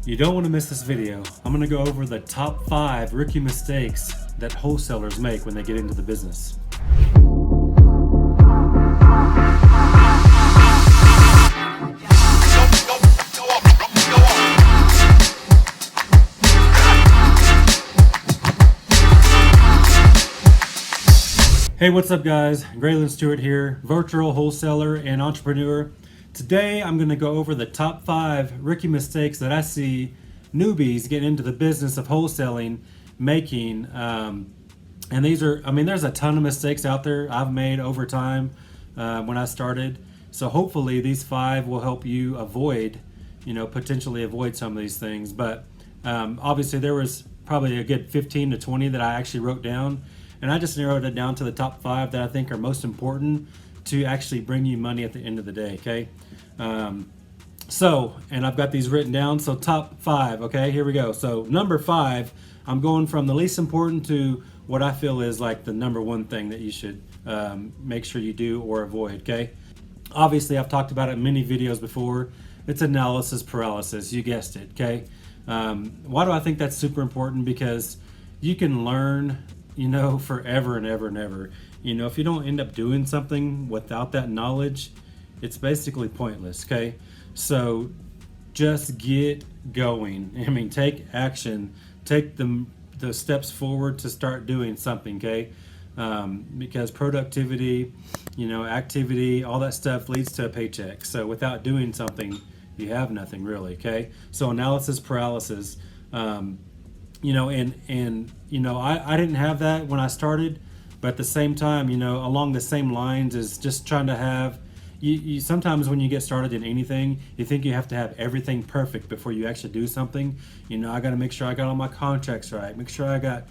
You don't want to miss this video. I'm going to go over the top 5 rookie mistakes that wholesalers make when they get into the business. Hey, what's up guys? Graylan Stewart here, virtual wholesaler and entrepreneur. Today I'm going to go over the top 5 rookie mistakes that I see newbies get into the business of wholesaling making. And these are, there's a ton of mistakes out there I've made over time when I started. So hopefully these 5 will help you avoid, potentially avoid some of these things. But obviously there was probably a good 15 to 20 that I actually wrote down. And I just narrowed it down to the top 5 that I think are most important to actually bring you money at the end of the day, okay? And I've got these written down, so top 5, okay? Here we go. So number 5, I'm going from the least important to what I feel is like the number 1 thing that you should make sure you do or avoid, okay? Obviously, I've talked about it in many videos before. It's analysis paralysis, you guessed it, okay? Why do I think that's super important? Because you can learn forever and ever and ever. If you don't end up doing something without that knowledge, it's basically pointless, okay? So just get going. Take action. Take the steps forward to start doing something, okay? Because productivity, activity, all that stuff leads to a paycheck. So without doing something, you have nothing really, okay? So analysis paralysis. I didn't have that when I started, but at the same time, along the same lines is just trying to have, you sometimes when you get started in anything, you think you have to have everything perfect before you actually do something. I got to make sure I got all my contracts right, make sure I got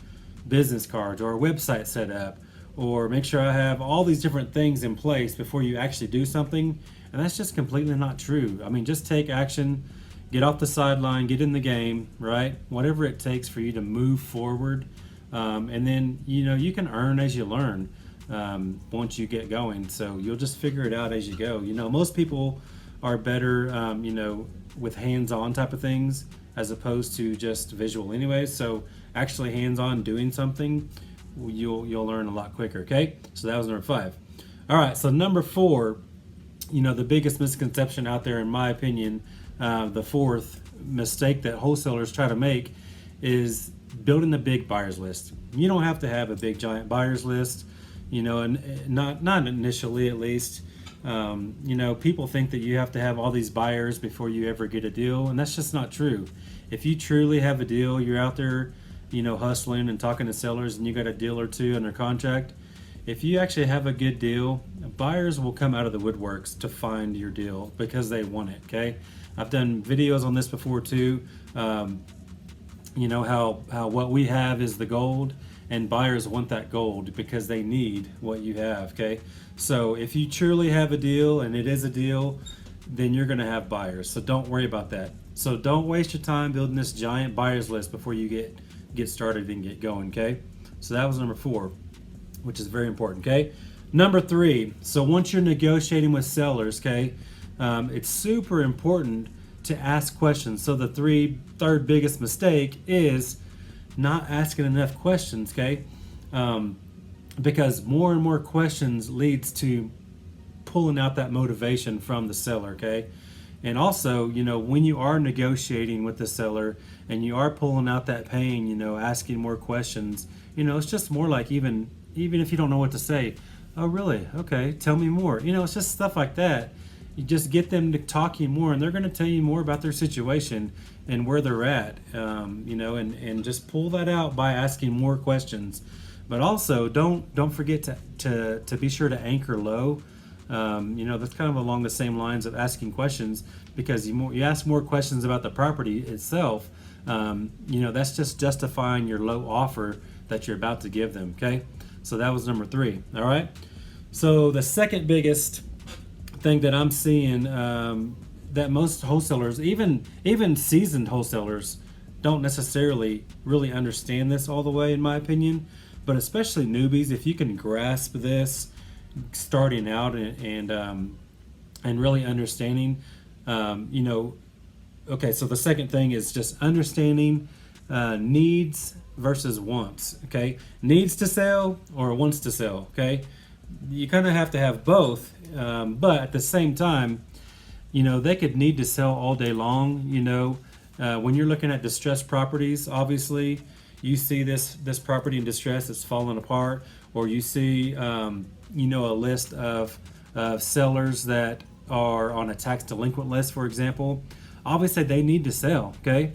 business cards or a website set up, or make sure I have all these different things in place before you actually do something. And that's just completely not true. Just take action. Get off the sideline, get in the game, right? Whatever it takes for you to move forward. And then, you can earn as you learn once you get going. So you'll just figure it out as you go. Most people are better, with hands-on type of things as opposed to just visual anyways. So actually hands-on doing something, you'll learn a lot quicker, okay? So that was number 5. All right, so number 4, the biggest misconception out there, in my opinion, the 4th mistake that wholesalers try to make is building a big buyers list. You don't have to have a big giant buyers list, and not initially at least. People think that you have to have all these buyers before you ever get a deal, and that's just not true. If you truly have a deal, you're out there, hustling and talking to sellers, and you got a deal or 2 under contract. If you actually have a good deal, buyers will come out of the woodworks to find your deal because they want it, okay? I've done videos on this before too. How what we have is the gold, and buyers want that gold because they need what you have, okay? So if you truly have a deal and it is a deal, then you're gonna have buyers. So don't worry about that. So don't waste your time building this giant buyers list before you get started and get going, okay? So that was number 4, which is very important, okay? Number 3, so once you're negotiating with sellers, okay, it's super important to ask questions. So the third biggest mistake is not asking enough questions, okay? Because more and more questions leads to pulling out that motivation from the seller, okay? And also, when you are negotiating with the seller and you are pulling out that pain, asking more questions, it's just more like even if you don't know what to say, oh really? Okay, tell me more. It's just stuff like that. You just get them to talk you more, and they're going to tell you more about their situation and where they're at, and just pull that out by asking more questions. But also, don't forget to be sure to anchor low. That's kind of along the same lines of asking questions, because you ask more questions about the property itself. That's just justifying your low offer that you're about to give them. Okay, so that was number 3. All right. So the second biggest thing that I'm seeing that most wholesalers, even seasoned wholesalers, don't necessarily really understand this all the way, in my opinion. But especially newbies, if you can grasp this starting out and really understanding, okay, so the second thing is just understanding needs versus wants. Okay, needs to sell or wants to sell. Okay, you kind of have to have both, but at the same time, they could need to sell all day long. When you're looking at distressed properties, obviously you see this property in distress, it's falling apart, or you see a list of sellers that are on a tax delinquent list, for example. Obviously they need to sell. Okay,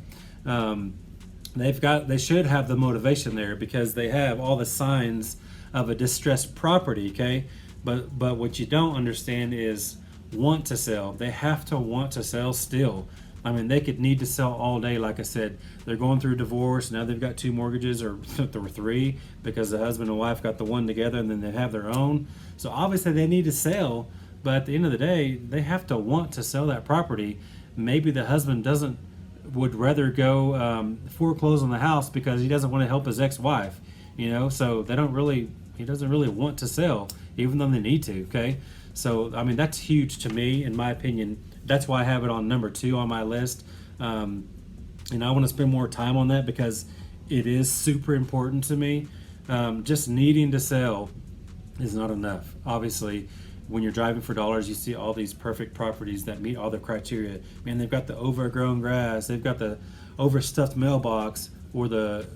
they should have the motivation there because they have all the signs of a distressed property. Okay, but what you don't understand is want to sell. They have to want to sell still. I mean, they could need to sell all day. Like I said, they're going through divorce. Now they've got 2 mortgages, or there were 3, because the husband and wife got the one together and then they have their own. So obviously they need to sell, but at the end of the day, they have to want to sell that property. Maybe the husband would rather go foreclose on the house because he doesn't want to help his ex-wife, so he doesn't really want to sell, even though they need to. Okay. So, I mean, that's huge to me, in my opinion. That's why I have it on number 2 on my list. And I want to spend more time on that because it is super important to me. Just needing to sell is not enough. Obviously, when you're driving for dollars, you see all these perfect properties that meet all the criteria. Man, they've got the overgrown grass, they've got the overstuffed mailbox, or the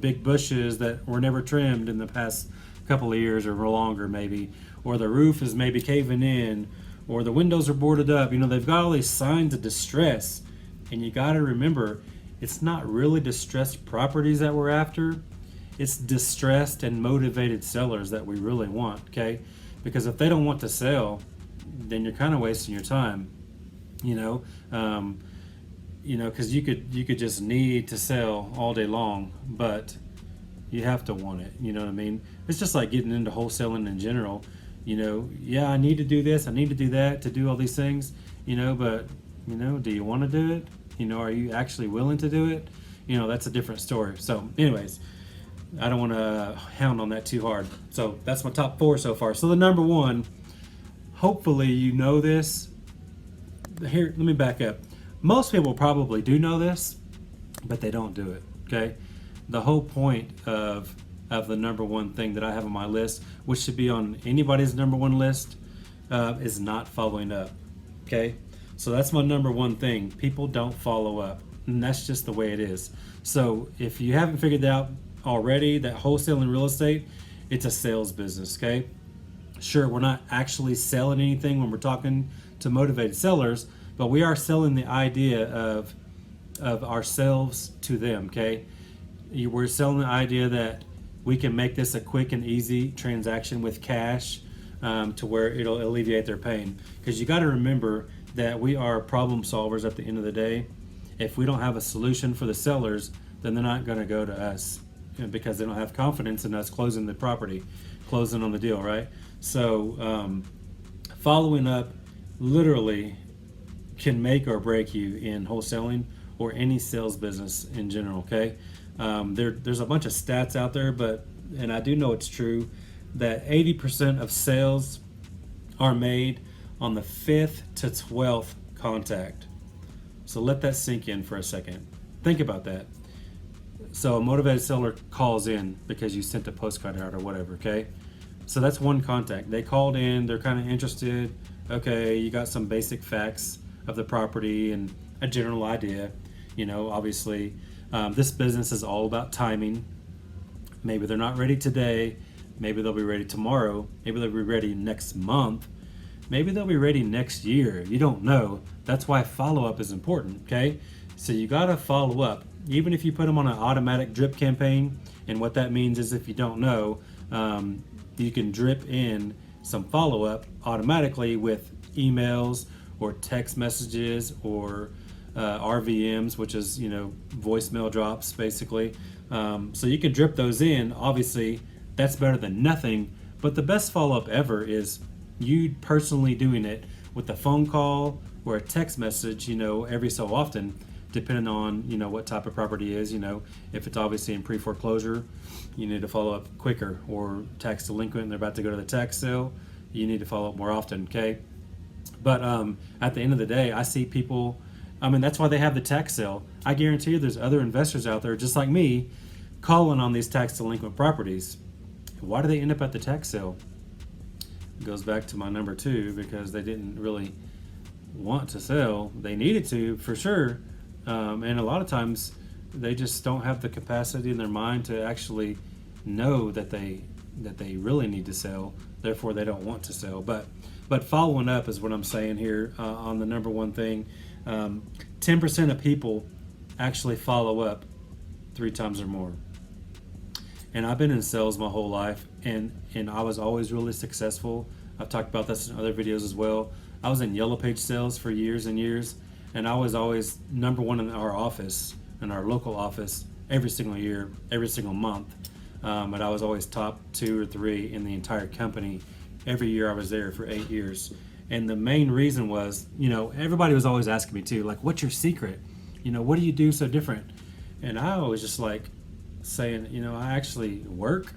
big bushes that were never trimmed in the past couple of years or longer, maybe, or the roof is maybe caving in, or the windows are boarded up. They've got all these signs of distress, and you got to remember, it's not really distressed properties that we're after. It's distressed and motivated sellers that we really want. Okay, because if they don't want to sell, then you're kind of wasting your time. Because you could just need to sell all day long, but you have to want it. You know what I mean? It's just like getting into wholesaling in general. Yeah, I need to do this, I need to do that, to do all these things, but, do you want to do it? Are you actually willing to do it? That's a different story. So anyways, I don't want to hound on that too hard. So that's my top 4 so far. So the number 1, hopefully this. Here, let me back up. Most people probably do know this, but they don't do it. Okay. The whole point of the number 1 thing that I have on my list, which should be on anybody's number 1 list, is not following up. Okay, so that's my number 1 thing. People don't follow up, and that's just the way it is. So if you haven't figured out already that wholesaling real estate, it's a sales business. Okay, sure, we're not actually selling anything when we're talking to motivated sellers, but we are selling the idea of ourselves to them. Okay, we're selling the idea that we can make this a quick and easy transaction with cash, to where it'll alleviate their pain. Because you got to remember that we are problem solvers at the end of the day. If we don't have a solution for the sellers, then they're not going to go to us, because they don't have confidence in us closing the property, closing on the deal, right? So following up literally can make or break you in wholesaling or any sales business in general. Okay. There's a bunch of stats out there, and I do know it's true, that 80% of sales are made on the 5th to 12th contact. So let that sink in for a second. Think about that. So a motivated seller calls in because you sent a postcard out or whatever. Okay, so that's 1 contact. They called in, they're kind of interested. Okay, you got some basic facts of the property and a general idea. Obviously, this business is all about timing. Maybe they're not ready today. Maybe they'll be ready tomorrow. Maybe they'll be ready next month. Maybe they'll be ready next year. You don't know. That's why follow-up is important. Okay, so you got to follow up. Even if you put them on an automatic drip campaign, and what that means is, if you don't know, you can drip in some follow-up automatically with emails or text messages or RVMs, which is voicemail drops basically. So you can drip those in. Obviously, that's better than nothing. But the best follow-up ever is you personally doing it with a phone call or a text message. Every so often, depending on what type of property is. If it's obviously in pre-foreclosure, you need to follow up quicker, or tax delinquent and they're about to go to the tax sale, you need to follow up more often. Okay. But at the end of the day, I see people I mean, that's why they have the tax sale. I guarantee you there's other investors out there just like me calling on these tax delinquent properties. Why do they end up at the tax sale? It goes back to my number 2, because they didn't really want to sell. They needed to, for sure, and a lot of times they just don't have the capacity in their mind to actually know that they really need to sell. Therefore, they don't want to sell. But following up is what I'm saying here on the number 1 thing. 10% of people actually follow up 3 times or more. And I've been in sales my whole life, and I was always really successful. I've talked about this in other videos as well. I was in Yellow Page sales for years and years, and I was always number 1 in our office, in our local office, every single year, every single month. And I was always top 2 or 3 in the entire company. Every year I was there for 8 years. And the main reason was, everybody was always asking me too, like, what's your secret? What do you do so different? And I was just like saying, I actually work.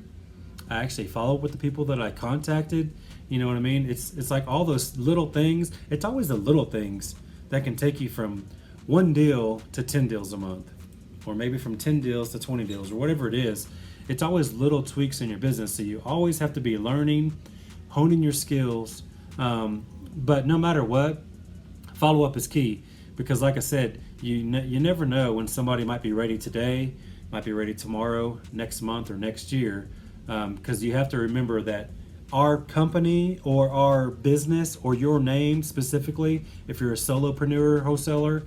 I actually follow up with the people that I contacted. You know what I mean? It's like all those little things. It's always the little things that can take you from 1 deal to 10 deals a month, or maybe from 10 deals to 20 deals, or whatever it is. It's always little tweaks in your business. So you always have to be learning, honing your skills. But no matter what, follow up is key, because like I said, you never know when somebody might be ready today, might be ready tomorrow, next month, or next year. Because you have to remember that our company or our business or your name specifically, if you're a solopreneur wholesaler,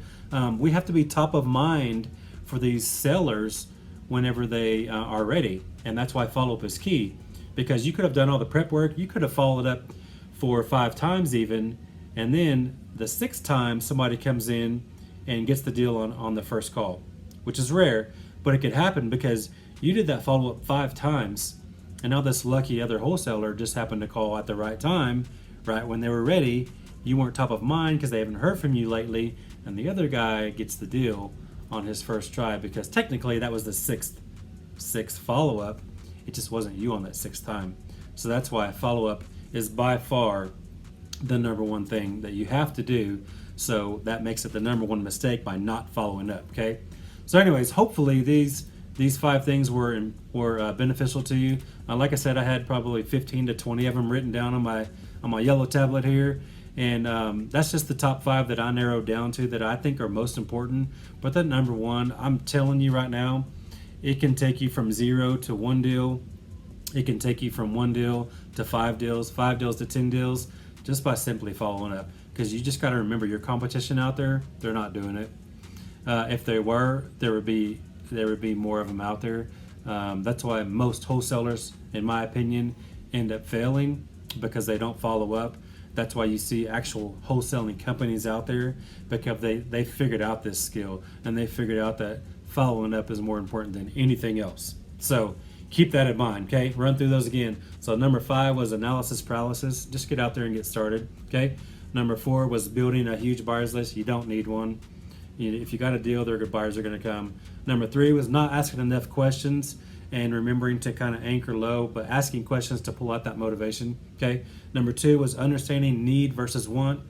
we have to be top of mind for these sellers whenever they are ready. And that's why follow-up is key, because you could have done all the prep work, you could have followed up 4 or 5 times even, and then the 6th time somebody comes in and gets the deal on the first call, which is rare, but it could happen because you did that follow-up 5 times, and now this lucky other wholesaler just happened to call at the right time, right when they were ready. You weren't top of mind because they haven't heard from you lately, and the other guy gets the deal on his first try, because technically that was the sixth follow-up. It just wasn't you on that 6th time. So that's why follow-up is by far the number 1 thing that you have to do. So that makes it the number 1 mistake by not following up. Okay. So anyways, hopefully these 5 things were beneficial to you. Like I said, I had probably 15 to 20 of them written down on my yellow tablet here. And that's just the top 5 that I narrowed down to that I think are most important. But that number 1, I'm telling you right now, it can take you from 0 to 1 deal. It can take you from 1 deal to 5 deals, 5 deals to 10 deals, just by simply following up. Because you just got to remember, your competition out there, they're not doing it. If they were, there would be more of them out there. That's why most wholesalers, in my opinion, end up failing, because they don't follow up. That's why you see actual wholesaling companies out there, because they figured out this skill, and they figured out that following up is more important than anything else. So keep that in mind, okay? Run through those again. So number 5 was analysis paralysis. Just get out there and get started, okay? Number 4 was building a huge buyers list. You don't need one. If you got a deal, their good buyers are going to come. Number 3 was not asking enough questions and remembering to kind of anchor low, but asking questions to pull out that motivation, okay? Number 2 was understanding need versus want.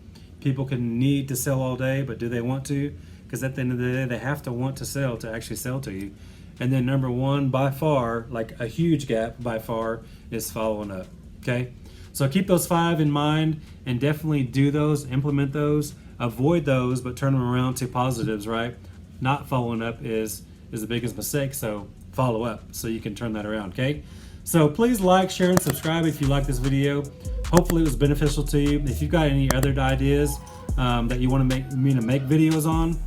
People can need to sell all day, but do they want to? Because at the end of the day, they have to want to sell to actually sell to you. And then number 1, by far, like a huge gap by far, is following up, okay? So keep those 5 in mind and definitely do those, implement those, avoid those, but turn them around to positives, right? Not following up is the biggest mistake, so follow up so you can turn that around, okay? So please like, share, and subscribe if you like this video. Hopefully it was beneficial to you. If you've got any other ideas that you want me to make videos on,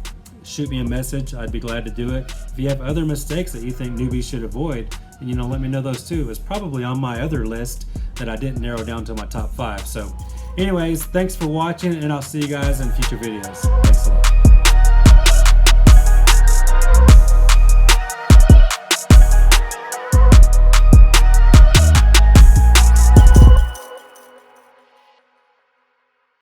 shoot me a message. I'd be glad to do it. If you have other mistakes that you think newbies should avoid, let me know those too. It's probably on my other list that I didn't narrow down to my top 5. So anyways, thanks for watching, and I'll see you guys in future videos. Thanks a lot.